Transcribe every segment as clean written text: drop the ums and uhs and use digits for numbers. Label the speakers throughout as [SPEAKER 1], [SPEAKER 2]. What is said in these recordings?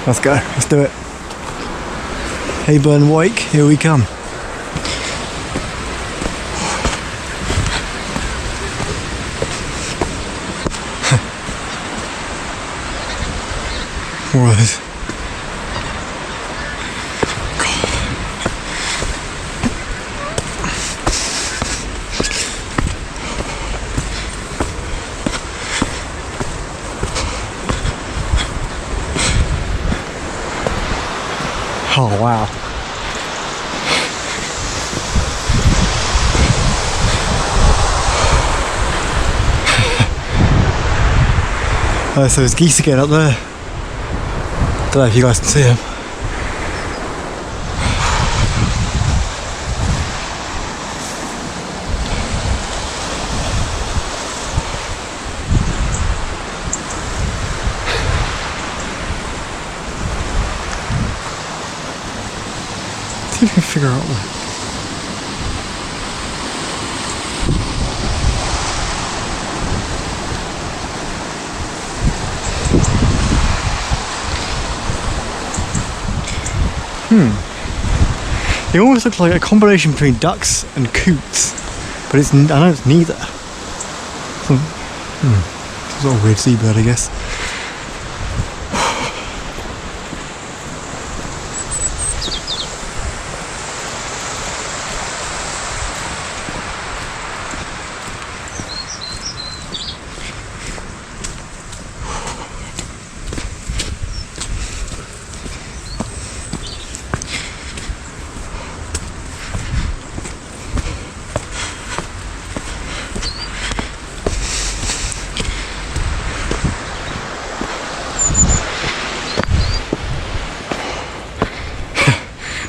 [SPEAKER 1] Let's go, let's do it. Hayburn Wyke, here we come. More of this. Oh wow. So there's geese again up there. Don't know if you guys can see them. See if I can figure out that. It almost looks like a combination between ducks and coots, but I know it's neither. It's a weird seabird, I guess.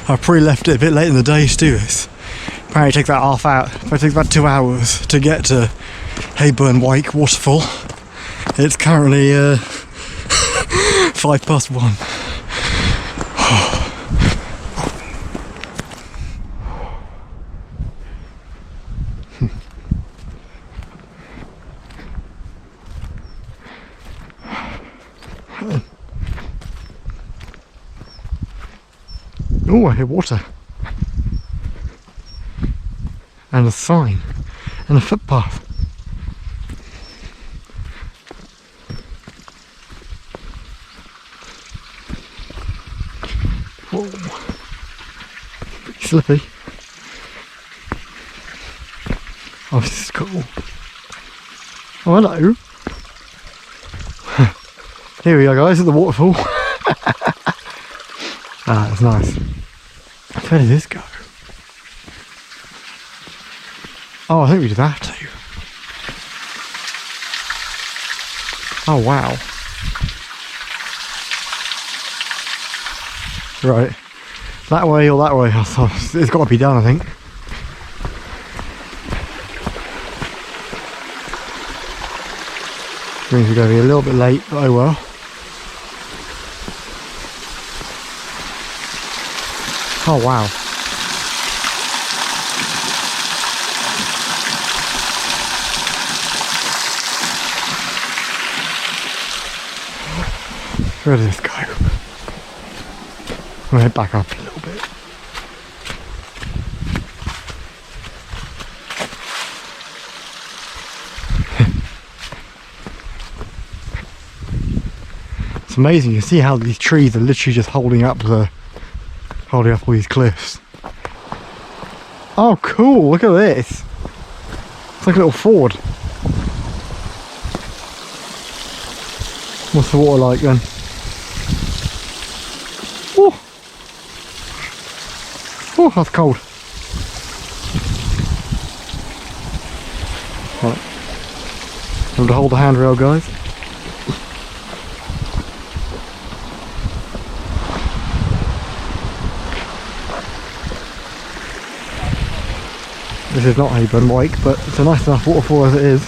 [SPEAKER 1] I probably left it a bit late in the day to do this. Apparently it takes about half hour, it takes about 2 hours to get to Hayburn Wyke Waterfall. It's currently 1:05. Oh, I hear water. And a sign. And a footpath. Whoa. Pretty slippy. Oh, this is cool. Oh, hello. Here we are, guys, at the waterfall. Ah, that's nice. Where did this go? Oh, I think we did have to. Oh, wow. Right. That way or that way? I thought it's got to be done, I think. Means we're going to be a little bit late, but oh well. Oh wow. Where did this go? I'm gonna head back up a little bit. It's amazing, you see how these trees are literally just holding up all these cliffs. Oh cool, look at this. It's like a little ford. What's the water like then? Oh, oh, that's cold. Right. Time to hold the handrail, guys. This is not Hayburn Wyke, but it's a nice enough waterfall as it is.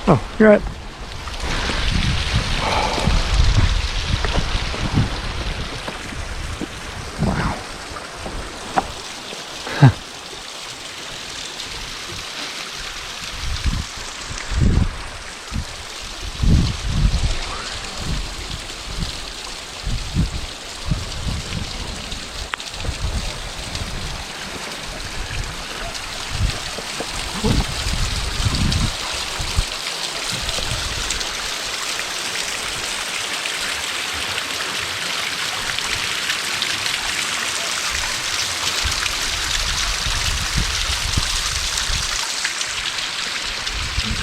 [SPEAKER 1] Oh, you're right. Wow.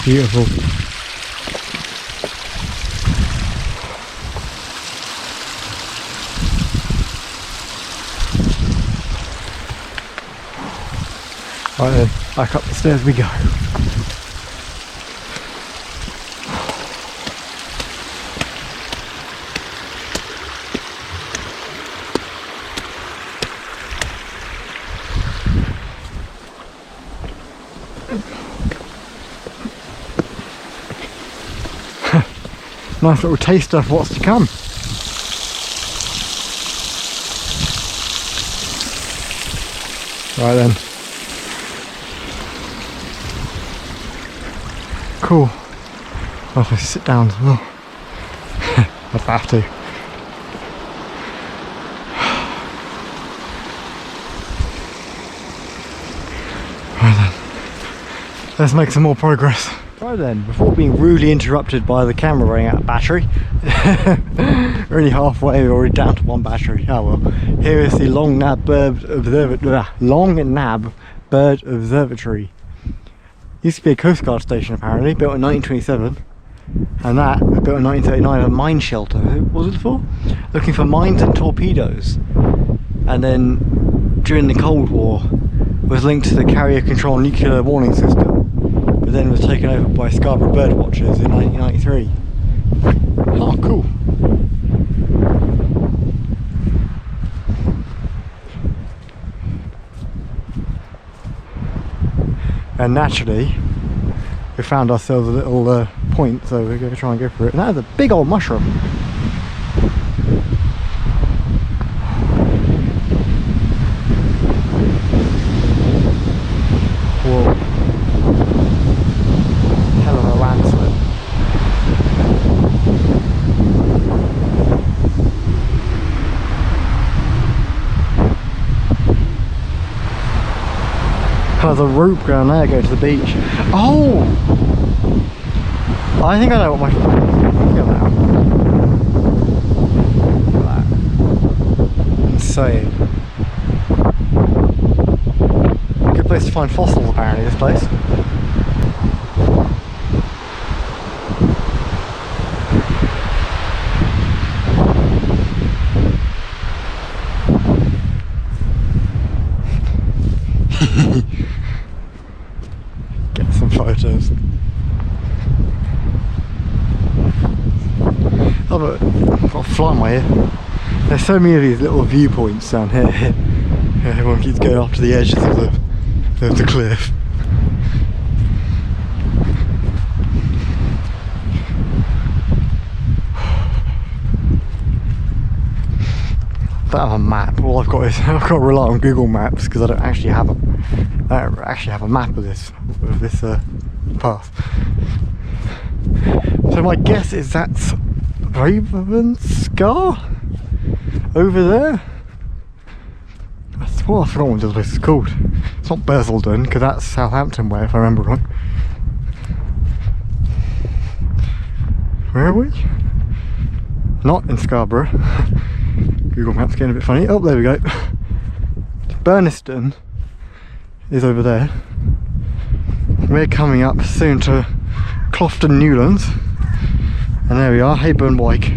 [SPEAKER 1] Beautiful. Right then, back up the stairs we go. Nice little taster of what's to come. Right then. Cool. I'll have to sit down as well. I'd have to. Right then. Let's make some more progress. Right then, before being rudely interrupted by the camera running out of battery, we're only halfway, we're already down to one battery. Oh well. Here is the Long Nab Bird Observatory. Used to be a Coast Guard station apparently, built in 1927, and that built in 1939, a mine shelter. What was it for? Looking for mines and torpedoes. And then during the Cold War was linked to the Carrier Control Nuclear Warning System, but then was taken over by Scarborough bird watchers in 1993. Oh, cool. And naturally, we found ourselves a little point, so we're going to try and go for it. And that is a big old mushroom. Whoa. Hell of a landslip. There's a rope going there going to the beach. Oh! I think I know what my... Look at that. Insane. Good place to find fossils apparently, this place. Get some photos. Oh, but I've got a fly on my ear. There's so many of these little viewpoints down here. Everyone keeps going up to the edges of the cliff. I don't have a map. All I've got is I've got to rely on Google Maps because I don't actually have a map of this path. So my guess is that's Raven Scar over there. That's what I forgot what this place is called. It's not Basildon because that's Southampton way if I remember right. Where are we? Not in Scarborough. Google Maps getting a bit funny. Oh, there we go. Burniston is over there. We're coming up soon to Clofton Newlands. And there we are, Hayburn Wyke.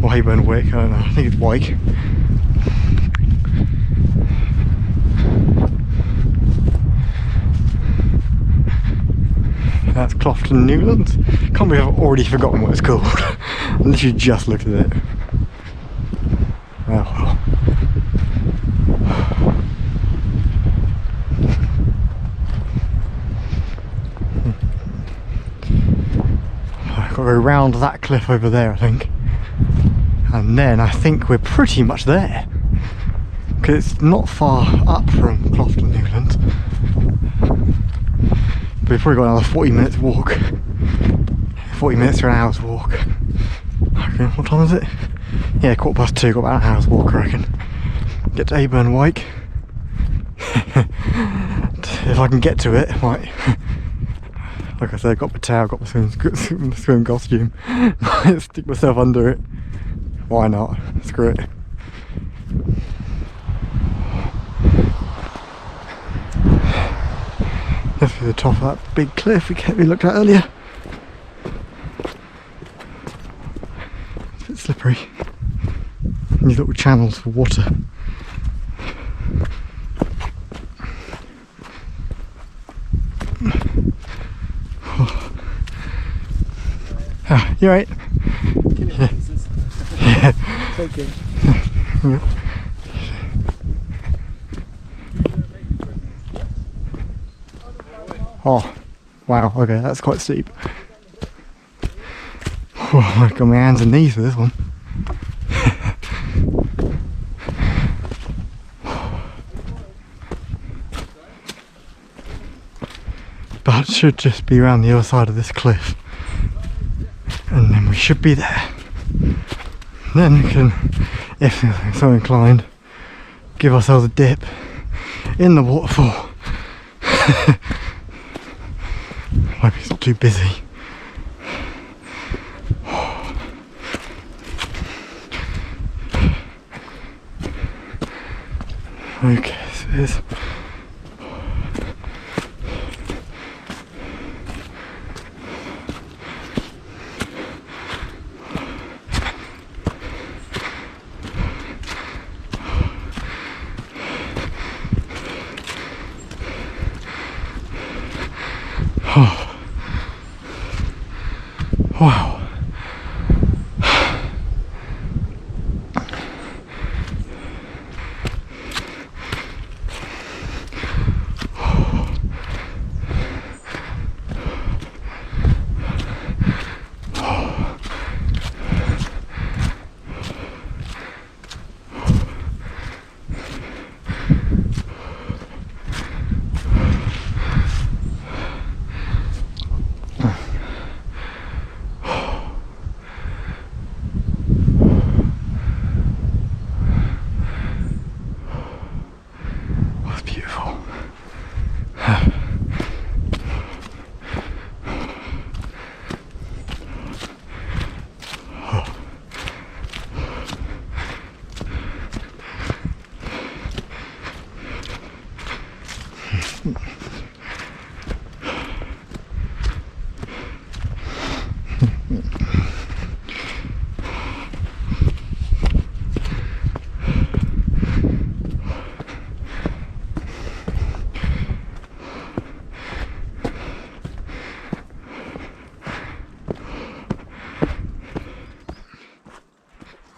[SPEAKER 1] Or Hayburn Wyke, I don't know, I think it's Wyke. That's Clofton Newlands. Can't believe I've already forgotten what it's called. I literally just looked at it. Oh well. I've got to go round that cliff over there, I think. And then I think we're pretty much there. Because it's not far up from Clofton Newlands. But we've probably got another 40 minutes walk. 40 minutes to an hour's walk. Okay, what time is it? Yeah, 2:15, got about an hour's walk I reckon. Get to Hayburn Wyke. If I can get to it, might. Like I said, got my towel, got my swim costume. Might stick myself under it. Why not? Screw it. This is the top of that big cliff we looked at earlier. It's a bit slippery. And these little channels for water. Ah, you alright? Yeah. Yeah.
[SPEAKER 2] Thank you.
[SPEAKER 1] Yeah. Oh, wow, okay, that's quite steep. Oh, I've got my hands and knees for this one. But it should just be around the other side of this cliff. And then we should be there. Then we can, if we're so inclined, give ourselves a dip in the waterfall. Hope it's not too busy. Okay, so there's wow. That's beautiful.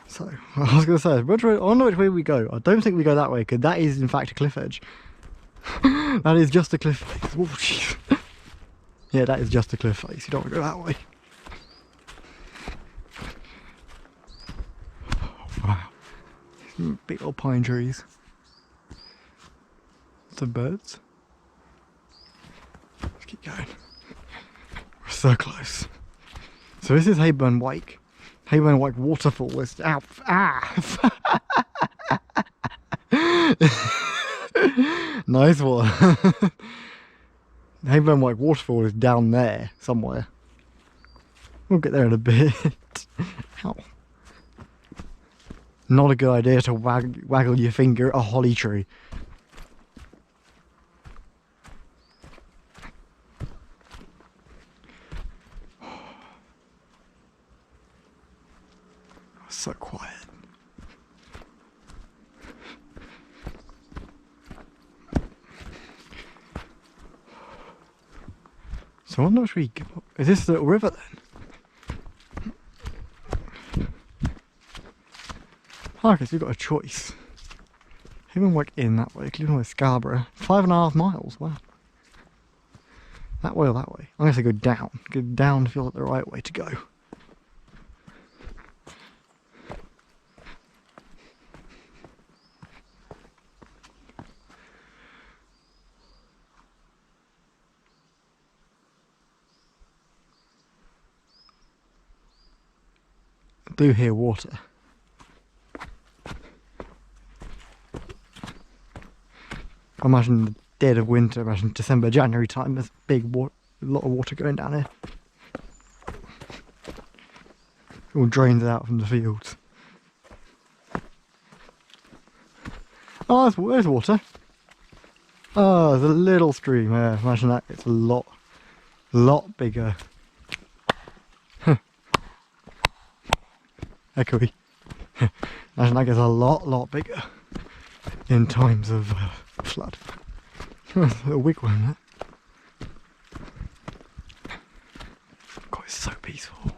[SPEAKER 1] So, I was going to say, I wonder which way we go. I don't think we go that way, because that is in fact a cliff edge. That is just a cliff face. Oh, jeez. Yeah, that is just a cliff face. You don't want to go that way. Oh, wow. Some big old pine trees. Some birds. Let's keep going. We're so close. So this is Hayburn Wyke. Hayburn Wyke Waterfall is out. Nice one. Hayburn Wyke Waterfall is down there somewhere. We'll get there in a bit. Ow. Not a good idea to waggle your finger at a holly tree. So quiet. So I wonder if we go. Is this the little river then? Oh, okay, so we've got a choice. Even like in that way, including with Scarborough. 5.5 miles, wow. That way or that way? I'm gonna say go down. Go down feels like the right way to go. I do hear water. I imagine the dead of winter, imagine December, January time, there's a lot of water going down here. It all drains out from the fields. Oh, there's water. Oh, there's a little stream. Yeah, imagine that. It's a lot bigger. Echoey. Imagine that gets a lot bigger in times of flood. A wigwam, that. God, it's so peaceful.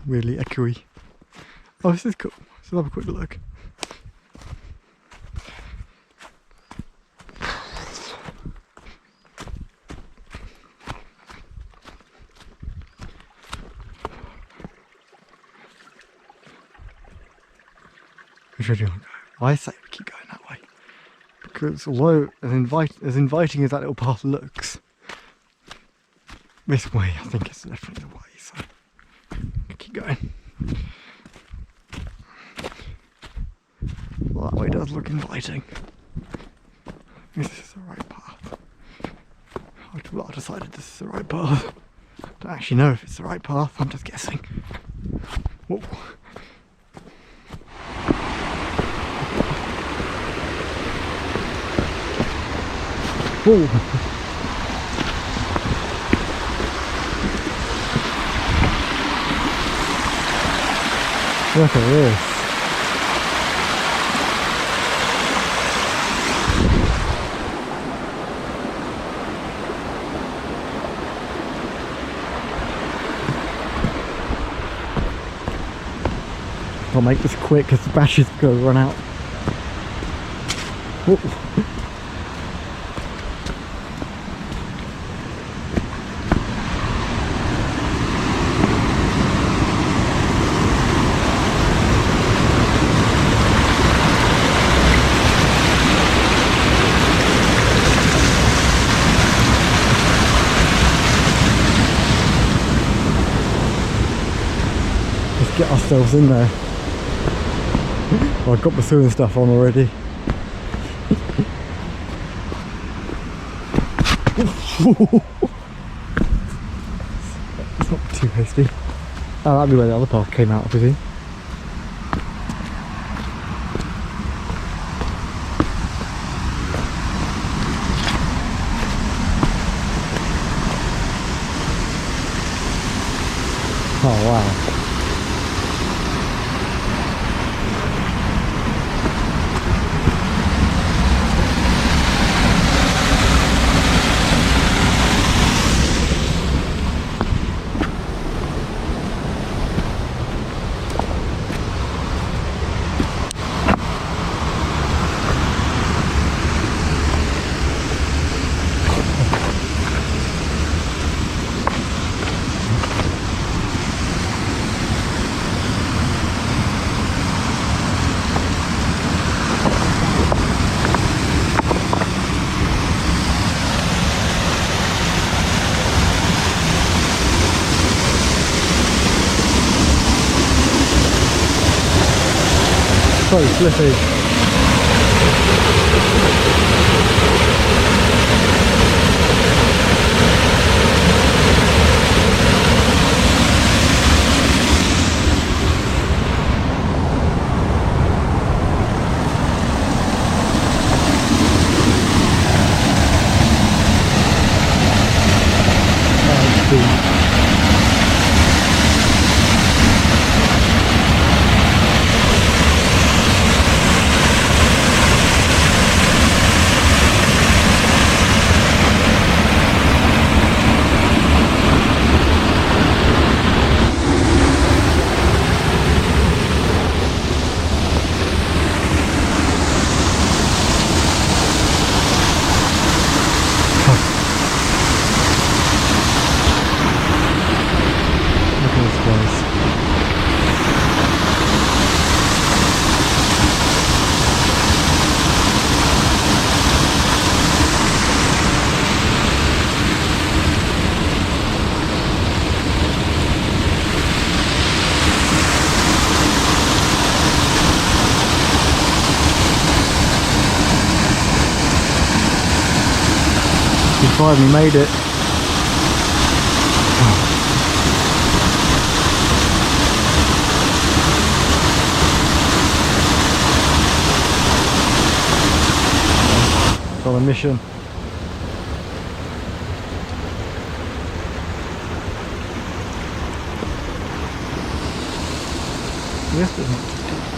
[SPEAKER 1] Weirdly echoey. Oh, this is cool. Let's have a quick look. Which way do you want to go? I say we keep going that way. Because although as inviting as that little path looks, this way I think is definitely the way, so keep going. Well, that way does look inviting. This is the right path. I decided this is the right path. Don't actually know if it's the right path, I'm just guessing. Whoa. Whoa. Look at this. I'll make this quick because the battery's going to run out. Whoa. Get ourselves in there. Well, I've got my swimming stuff on already. It's not too hasty. Oh, that'd be where the other path came out, I presume. Oh wow. So slippy. finally made it. It's on a mission. Yes, there's not too much.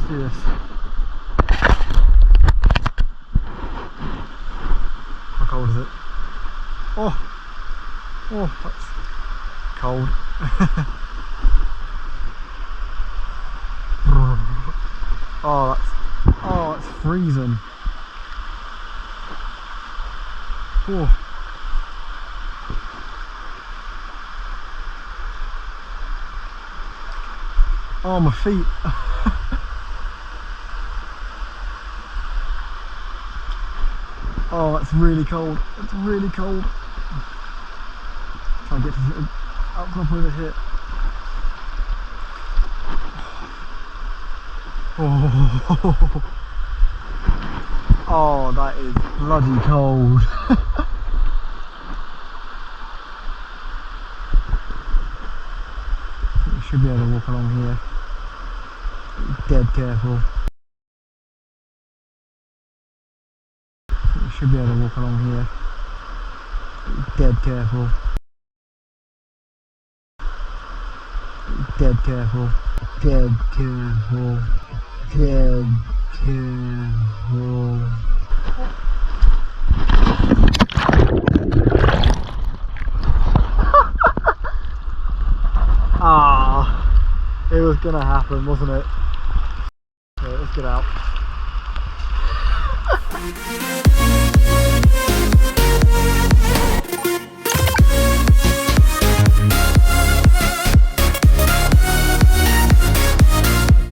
[SPEAKER 1] See this. How cold is it? Oh, that's cold. Oh, that's freezing. Oh. Oh, my feet. Oh, that's really cold. It's really cold. Try and get this little outcrop over here. Oh, oh, that is bloody cold. You should be able to walk along here. Be dead careful. You should be able to walk along here. Be dead careful. Be dead careful. Dead careful. Dead careful. Ah, it was gonna happen, wasn't it? Okay, let's get out.